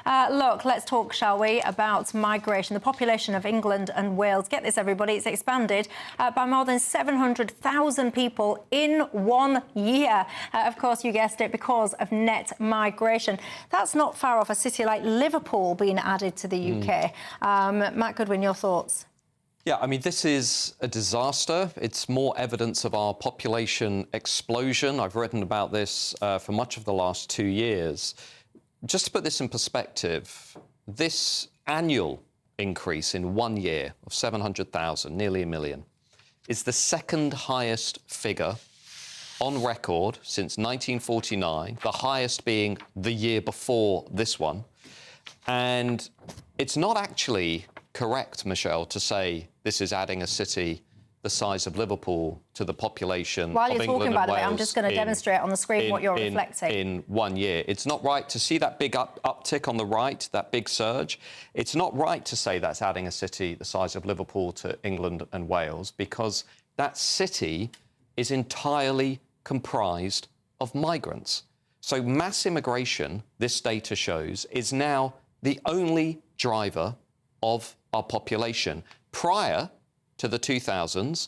Look, let's talk, shall we, about migration. The population of England and Wales, get this, everybody, it's expanded by more than 700,000 people in 1 year. Of course, you guessed it, because of net migration. That's not far off a city like Liverpool being added to the UK. Matt Goodwin, your thoughts? Yeah, I mean, this is a disaster. It's more evidence of our population explosion. I've written about this for much of the last 2 years. Just to put this in perspective, this annual increase in 1 year of 700,000, nearly a million, is the second highest figure on record since 1949, the highest being the year before this one. And it's not actually correct, Michelle, to say this is adding a city the size of Liverpool to the population While of you're England talking, by and the way, I'm Wales just going to demonstrate on the screen what you're reflecting. In 1 year. It's not right to see that big uptick on the right, that big surge. It's not right to say that's adding a city the size of Liverpool to England and Wales, because that city is entirely comprised of migrants. So mass immigration, this data shows, is now the only driver of our population. Prior to the 2000s,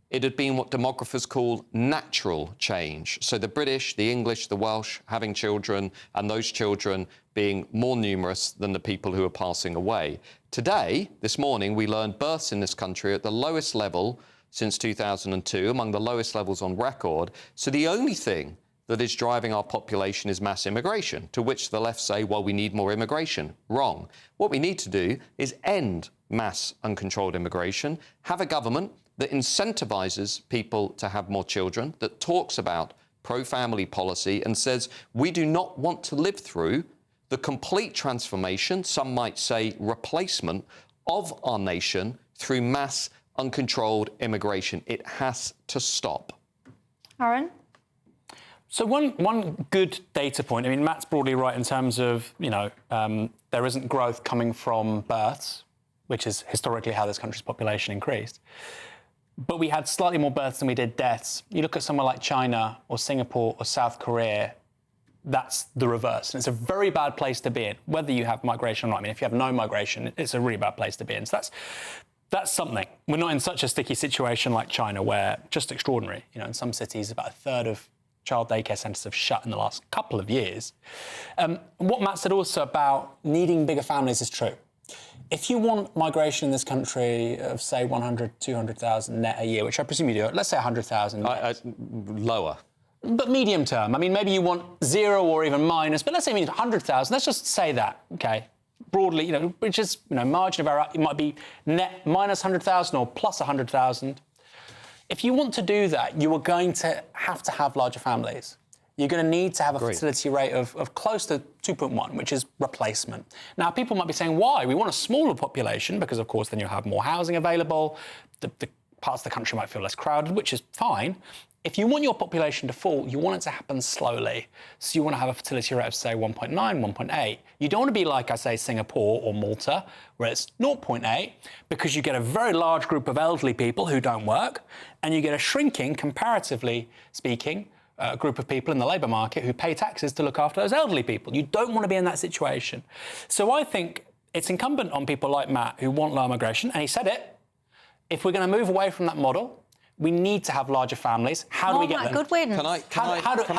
it had been what demographers call natural change. So the British, the English, the Welsh having children, and those children being more numerous than the people who are passing away. Today, this morning, we learned births in this country at the lowest level since 2002, among the lowest levels on record. So the only thing that is driving our population is mass immigration, to which the left say, well, we need more immigration. Wrong. What we need to do is end mass uncontrolled immigration, have a government that incentivises people to have more children, that talks about pro-family policy and says, we do not want to live through the complete transformation, some might say replacement, of our nation through mass uncontrolled immigration. It has to stop. Aaron? So one good data point, I mean, Matt's broadly right in terms of, there isn't growth coming from births, which is historically how this country's population increased. But we had slightly more births than we did deaths. You look at somewhere like China or Singapore or South Korea, that's the reverse. And it's a very bad place to be in, whether you have migration or not. I mean, if you have no migration, it's a really bad place to be in. So that's something. We're not in such a sticky situation like China, where just extraordinary. In some cities, about a third of child daycare centres have shut in the last couple of years. What Matt said also about needing bigger families is true. If you want migration in this country of, say, 100, 200,000 net a year, which I presume you do, let's say 100,000 net. Lower. But medium term. I mean, maybe you want 0 or even minus, but let's say you need 100,000. Let's just say that, OK? Broadly, which is, margin of error. It might be net minus 100,000 or plus 100,000. If you want to do that, you are going to have larger families. You're going to need to have a fertility rate of close to 2.1, which is replacement. Now, people might be saying, why? We want a smaller population because, of course, then you'll have more housing available. The parts of the country might feel less crowded, which is fine. If you want your population to fall, you want it to happen slowly. So you want to have a fertility rate of, say, 1.9, 1.8. You don't want to be like, I say, Singapore or Malta, where it's 0.8, because you get a very large group of elderly people who don't work, and you get a shrinking, comparatively speaking, group of people in the labour market who pay taxes to look after those elderly people. You don't want to be in that situation. So I think it's incumbent on people like Matt who want low migration, and he said it, if we're going to move away from that model, we need to have larger families. How do we get Matt there? Goodwin. How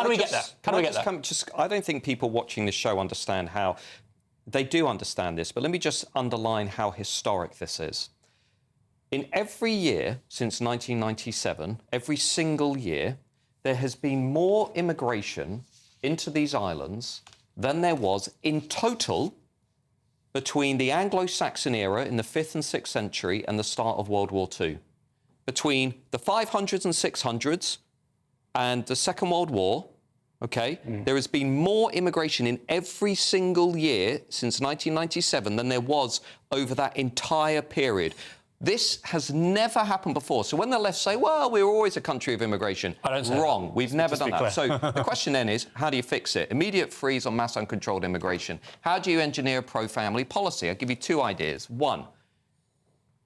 do we get there? How do we get there? I don't think people watching this show understand how... They do understand this, but let me just underline how historic this is. In every year since 1997, every single year, there has been more immigration into these islands than there was in total between the Anglo-Saxon era in the 5th and 6th century and the start of World War II. Between the 500s and 600s and the Second World War, there has been more immigration in every single year since 1997 than there was over that entire period. This has never happened before. So when the left say, well, we were always a country of immigration, wrong. We've never done that. So the question then is, how do you fix it? Immediate freeze on mass uncontrolled immigration. How do you engineer pro-family policy? I'll give you 2 ideas. 1,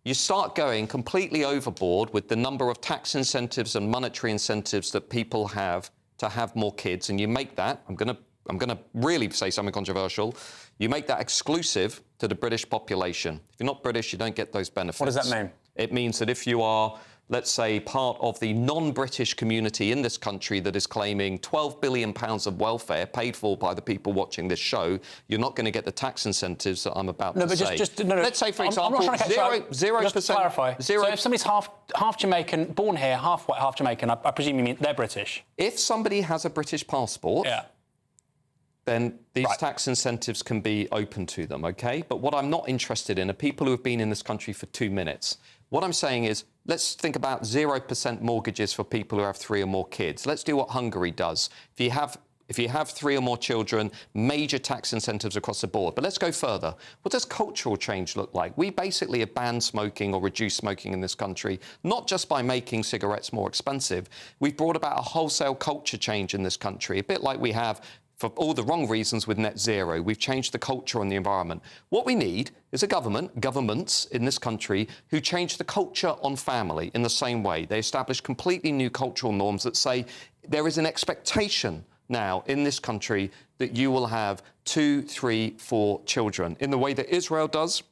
you start going completely overboard with the number of tax incentives and monetary incentives that people have to have more kids, and you make that, I'm going to I'm going to really say something controversial. You make that exclusive to the British population. If you're not British, you don't get those benefits. What does that mean? It means that if you are, let's say, part of the non-British community in this country that is claiming £12 billion of welfare paid for by the people watching this show, you're not going to get the tax incentives that I'm about to say. Let's say, for example, I'm not trying to 0%. Just to clarify. So if somebody's half Jamaican, born here, half white, half Jamaican, I presume you mean they're British. If somebody has a British passport, then these tax incentives can be open to them, OK? But what I'm not interested in are people who have been in this country for 2 minutes. What I'm saying is, let's think about 0% mortgages for people who have 3 or more kids. Let's do what Hungary does. If you have 3 or more children, major tax incentives across the board. But let's go further. What does cultural change look like? We basically have banned smoking or reduced smoking in this country, not just by making cigarettes more expensive. We've brought about a wholesale culture change in this country, a bit like we have for all the wrong reasons with net zero. We've changed the culture and the environment. What we need is a governments in this country who change the culture on family in the same way. They establish completely new cultural norms that say there is an expectation now in this country that you will have 2, 3, 4 children in the way that Israel does,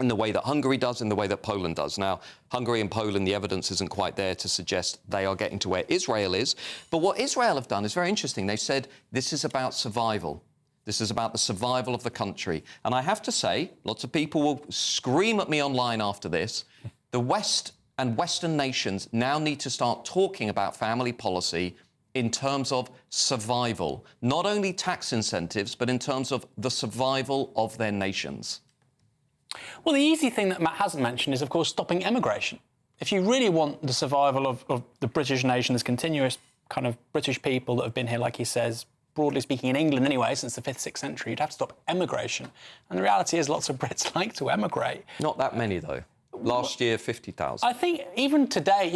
in the way that Hungary does, in the way that Poland does. Now, Hungary and Poland, the evidence isn't quite there to suggest they are getting to where Israel is. But what Israel have done is very interesting. They said this is about survival. This is about the survival of the country. And I have to say, lots of people will scream at me online after this. The West and Western nations now need to start talking about family policy in terms of survival. Not only tax incentives, but in terms of the survival of their nations. Well, the easy thing that Matt hasn't mentioned is, of course, stopping emigration. If you really want the survival of the British nation, this continuous kind of British people that have been here, like he says, broadly speaking, in England anyway, since the 5th, 6th century, you'd have to stop emigration. And the reality is lots of Brits like to emigrate. Not that many, though. Last year, 50,000. I think even today,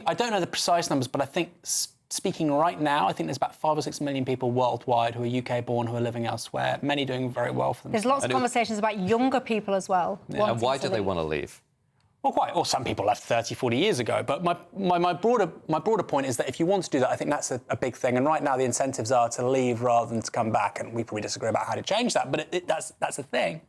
I don't know the precise numbers, but I think speaking right now, I think there's about 5 or 6 million people worldwide who are UK-born who are living elsewhere, many doing very well for themselves. There's lots of conversations about younger people as well. Yeah. And why do they want to leave? Well, quite. Or some people left 30, 40 years ago. But my broader point is that if you want to do that, I think that's a big thing. And right now the incentives are to leave rather than to come back. And we probably disagree about how to change that, but that's a thing.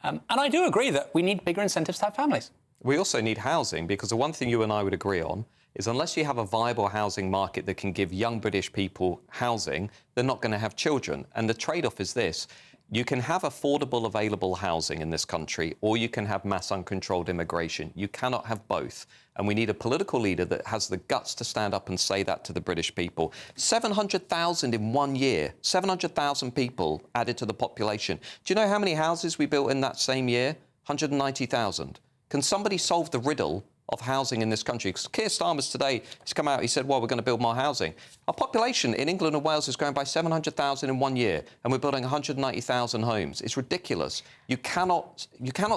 And I do agree that we need bigger incentives to have families. We also need housing, because the one thing you and I would agree on is unless you have a viable housing market that can give young British people housing, they're not going to have children. And the trade-off is this. You can have affordable, available housing in this country, or you can have mass uncontrolled immigration. You cannot have both. And we need a political leader that has the guts to stand up and say that to the British people. 700,000 in 1 year. 700,000 people added to the population. Do you know how many houses we built in that same year? 190,000. Can somebody solve the riddle of housing in this country? Because Keir Starmer's today, he's come out, he said, well, we're going to build more housing. Our population in England and Wales is growing by 700,000 in 1 year, and we're building 190,000 homes. It's ridiculous. You cannot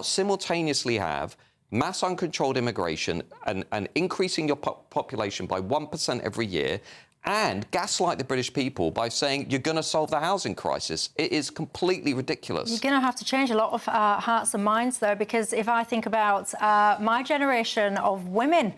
simultaneously have mass uncontrolled immigration and increasing your population by 1% every year and gaslight the British people by saying you're going to solve the housing crisis. It is completely ridiculous. You're going to have to change a lot of hearts and minds, though, because if I think about my generation of women,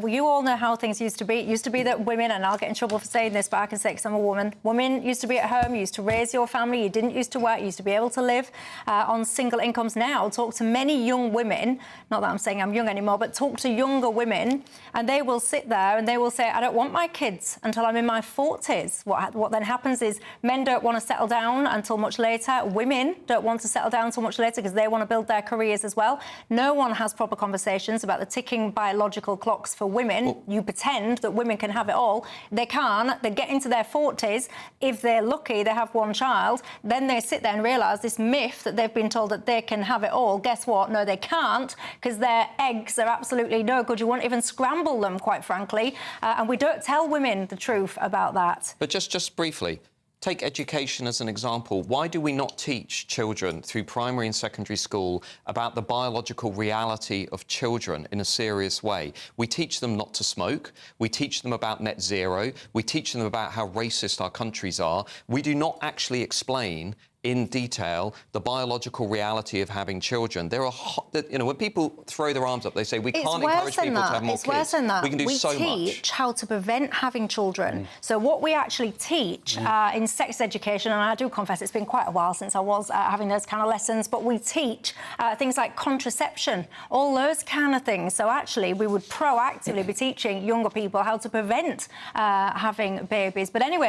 you all know how things used to be. It used to be that women, and I'll get in trouble for saying this, but I can say it because I'm a woman, women used to be at home, you used to raise your family, you didn't used to work, you used to be able to live on single incomes. Now, talk to many young women, not that I'm saying I'm young anymore, but talk to younger women, and they will sit there and they will say, I don't want my kids until I'm in my 40s. What then happens is men don't want to settle down until much later. Women don't want to settle down until much later because they want to build their careers as well. No one has proper conversations about the ticking biological clocks for women. Well, you pretend that women can have it all. They can't. They get into their 40s. If they're lucky, they have one child. Then they sit there and realise this myth that they've been told that they can have it all. Guess what? No, they can't, because their eggs are absolutely no good. You won't even scramble them, quite frankly. And we don't tell women the truth about that. But just briefly, take education as an example. Why do we not teach children through primary and secondary school about the biological reality of children in a serious way? We teach them not to smoke. We teach them about net zero. We teach them about how racist our countries are. We do not actually explain in detail the biological reality of having children. There are, when people throw their arms up, they say we can't encourage people to have more kids. It's worse than that. We can do so much. We teach how to prevent having children. So what we actually teach in sex education, and I do confess it's been quite a while since I was having those kind of lessons, but we teach things like contraception, all those kind of things. So actually, we would proactively be teaching younger people how to prevent having babies. But anyway,